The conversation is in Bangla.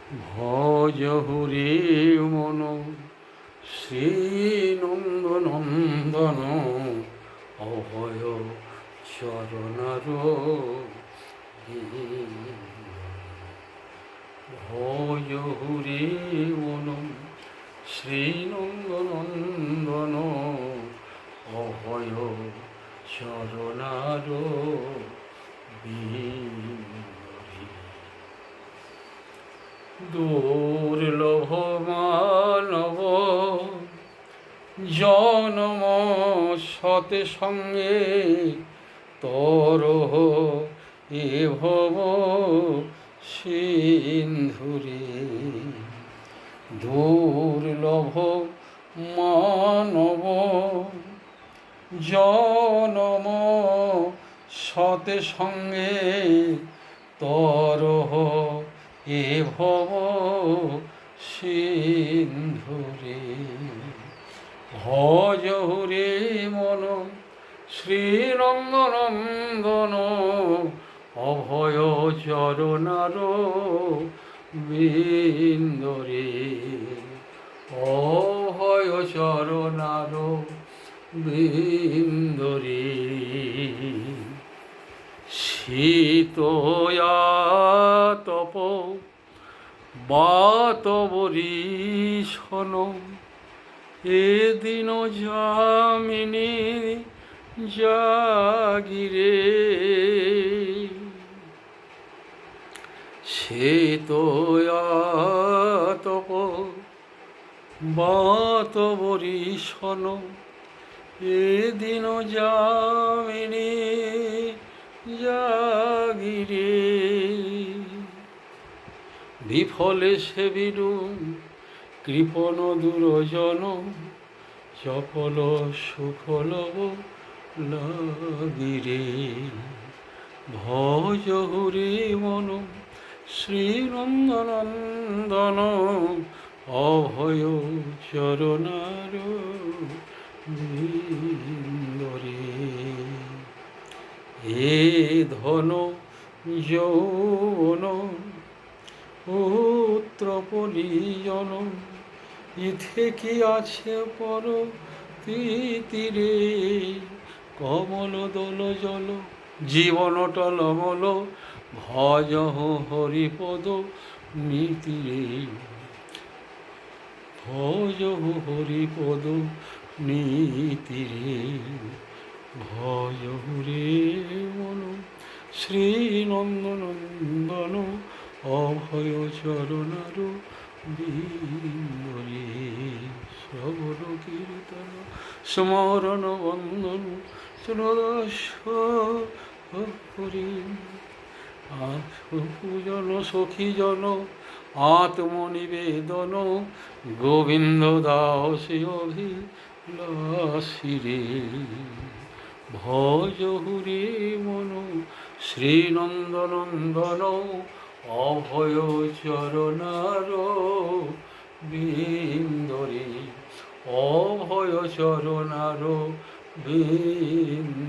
ভজ হরি মন শ্রীনন্দনন্দন অভয় চরণার ভজ হরি মন শ্রীনন্দনন্দন অভয় চরণার দুর্লভ মানব জনম সতে সঙ্গে তর এ ভব সিন্ধুরে দুর্লভ মানব জনম সতে সঙ্গে তর এ ভব সিন্ধুরে ভজ হরে মন শ্রীরঙ্গনন্দন অভয় চরণার বিন্দরে অভয় চরণার বিন্দরে শীতয়াতপ বাতবরীশন এদিন যামিনী জাগিরে শীতয়াতপ বাতবরীশন এদিন যামিনী জাগিরে বিফলে সেবিরু কৃপণ দুরজন চপল সুফল লাগিরে ভজ হরি মন শ্রীনন্দনন্দন অভয় চরণার বিন্দরে এ ধন যৌবন পুত্র পরিজন ইথে কি আছে পর তীরে কমল দোল জল জীবন টলমল ভজ হরিপদ নীতিরে ভজ হরিপদ নীতিরে ভজ হরে মন শ্রীনন্দনন্দন অভয় চরণার বিন্দরে শ্রবণ কীর্তন স্মরণ বন্দন শ্রোদশ হরি পূজন সখীজন আত্মনিবেদন গোবিন্দ দাসী অভিলাষিরে ভজ হরি মন শ্রীনন্দনন্দন অভয় চরণার বিন্দরে অভয় চরণার বিন্দরে।